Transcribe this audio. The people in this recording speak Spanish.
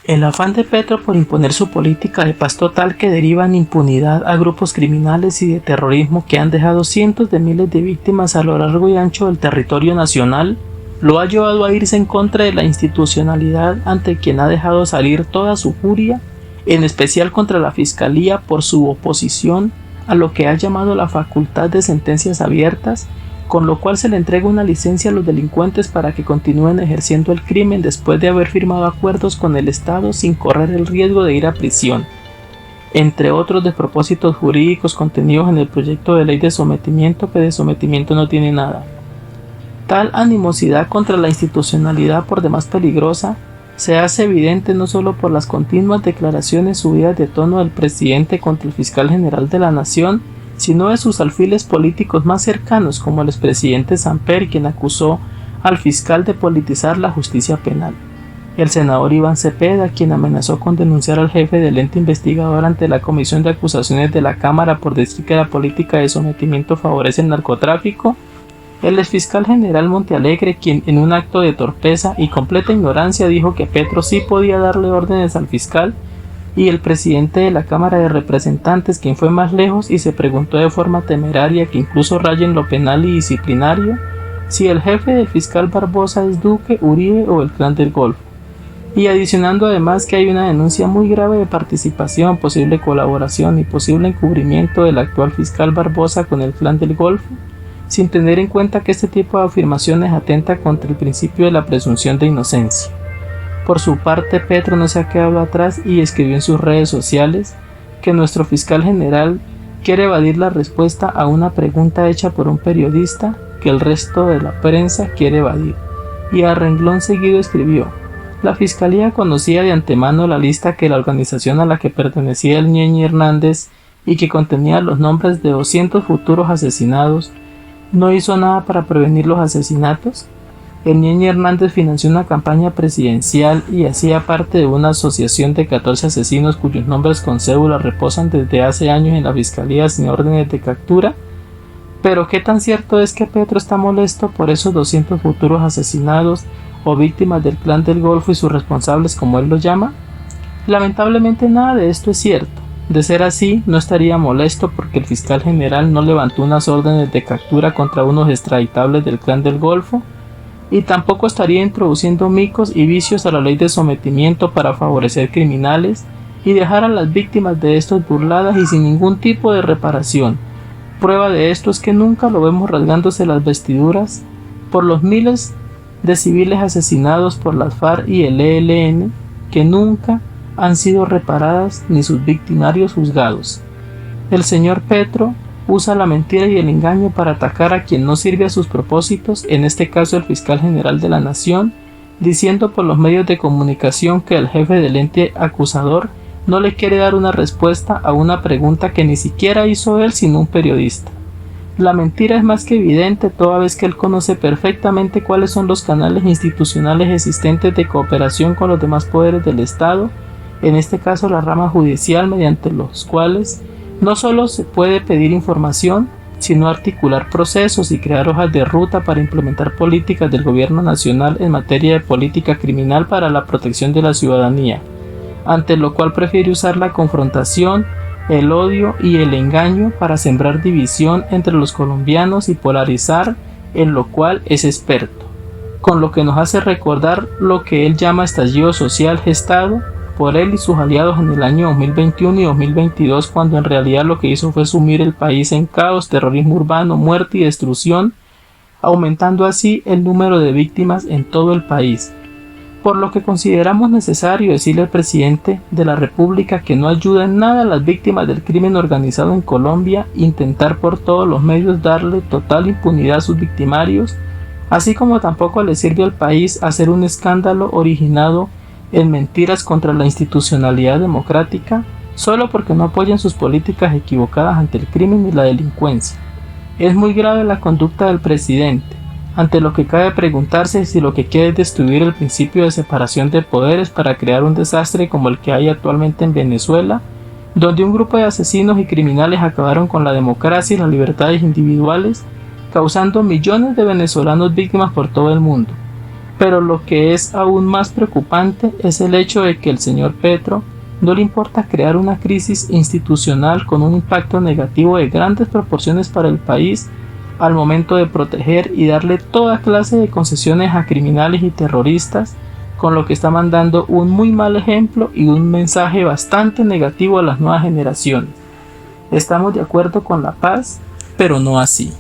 El afán de Petro por imponer su política de paz total que deriva en impunidad a grupos criminales y de terrorismo que han dejado cientos de miles de víctimas a lo largo y ancho del territorio nacional, lo ha llevado a irse en contra de la institucionalidad ante quien ha dejado salir toda su furia, en especial contra la Fiscalía por su oposición a lo que ha llamado la facultad de sentencias abiertas, con lo cual se le entrega una licencia a los delincuentes para que continúen ejerciendo el crimen después de haber firmado acuerdos con el Estado sin correr el riesgo de ir a prisión, entre otros despropósitos jurídicos contenidos en el proyecto de ley de sometimiento que de sometimiento no tiene nada. Tal animosidad contra la institucionalidad, por demás peligrosa, se hace evidente no solo por las continuas declaraciones subidas de tono del presidente contra el fiscal general de la Nación, sino de sus alfiles políticos más cercanos, como el expresidente Samper, quien acusó al fiscal de politizar la justicia penal, el senador Iván Cepeda, quien amenazó con denunciar al jefe del ente investigador ante la Comisión de Acusaciones de la Cámara por decir que la política de sometimiento favorece el narcotráfico, el exfiscal general Montealegre, quien en un acto de torpeza y completa ignorancia dijo que Petro sí podía darle órdenes al fiscal, y el presidente de la Cámara de Representantes, quien fue más lejos y se preguntó de forma temeraria que incluso raya en lo penal y disciplinario si el jefe del fiscal Barbosa es Duque, Uribe o el Clan del Golfo, y adicionando además que hay una denuncia muy grave de participación, posible colaboración y posible encubrimiento del actual fiscal Barbosa con el Clan del Golfo, sin tener en cuenta que este tipo de afirmaciones atenta contra el principio de la presunción de inocencia. Por su parte, Petro no se ha quedado atrás y escribió en sus redes sociales que nuestro fiscal general quiere evadir la respuesta a una pregunta hecha por un periodista que el resto de la prensa quiere evadir. Y a renglón seguido escribió: la fiscalía conocía de antemano la lista que la organización a la que pertenecía el Ñeñe Hernández y que contenía los nombres de 200 futuros asesinados. ¿No hizo nada para prevenir los asesinatos? El Ñeñe Hernández financió una campaña presidencial y hacía parte de una asociación de 14 asesinos cuyos nombres con cédula reposan desde hace años en la fiscalía sin órdenes de captura. Pero ¿qué tan cierto es que Petro está molesto por esos 200 futuros asesinados o víctimas del Clan del Golfo y sus responsables, como él los llama? Lamentablemente nada de esto es cierto. De ser así, no estaría molesto porque el fiscal general no levantó unas órdenes de captura contra unos extraditables del Clan del Golfo, y tampoco estaría introduciendo micos y vicios a la ley de sometimiento para favorecer criminales y dejar a las víctimas de estos burladas y sin ningún tipo de reparación. Prueba de esto es que nunca lo vemos rasgándose las vestiduras por los miles de civiles asesinados por las FARC y el ELN, que nunca han sido reparadas ni sus victimarios juzgados. El señor Petro usa la mentira y el engaño para atacar a quien no sirve a sus propósitos, en este caso el fiscal general de la Nación, diciendo por los medios de comunicación que el jefe del ente acusador no le quiere dar una respuesta a una pregunta que ni siquiera hizo él sino un periodista. La mentira es más que evidente toda vez que él conoce perfectamente cuáles son los canales institucionales existentes de cooperación con los demás poderes del Estado, en este caso la rama judicial, mediante los cuales no solo se puede pedir información, sino articular procesos y crear hojas de ruta para implementar políticas del gobierno nacional en materia de política criminal para la protección de la ciudadanía, ante lo cual prefiere usar la confrontación, el odio y el engaño para sembrar división entre los colombianos y polarizar, en lo cual es experto, con lo que nos hace recordar lo que él llama estallido social gestado por él y sus aliados en el año 2021 y 2022, cuando en realidad lo que hizo fue sumir el país en caos, terrorismo urbano, muerte y destrucción, aumentando así el número de víctimas en todo el país. Por lo que consideramos necesario decirle al presidente de la República que no ayuda en nada a las víctimas del crimen organizado en Colombia, intentar por todos los medios darle total impunidad a sus victimarios, así como tampoco le sirve al país hacer un escándalo originado en mentiras contra la institucionalidad democrática, solo porque no apoyan sus políticas equivocadas ante el crimen y la delincuencia. Es muy grave la conducta del presidente, ante lo que cabe preguntarse si lo que quiere es destruir el principio de separación de poderes para crear un desastre como el que hay actualmente en Venezuela, donde un grupo de asesinos y criminales acabaron con la democracia y las libertades individuales, causando millones de venezolanos víctimas por todo el mundo. Pero lo que es aún más preocupante es el hecho de que el señor Petro no le importa crear una crisis institucional con un impacto negativo de grandes proporciones para el país al momento de proteger y darle toda clase de concesiones a criminales y terroristas, con lo que está mandando un muy mal ejemplo y un mensaje bastante negativo a las nuevas generaciones. Estamos de acuerdo con la paz, pero no así.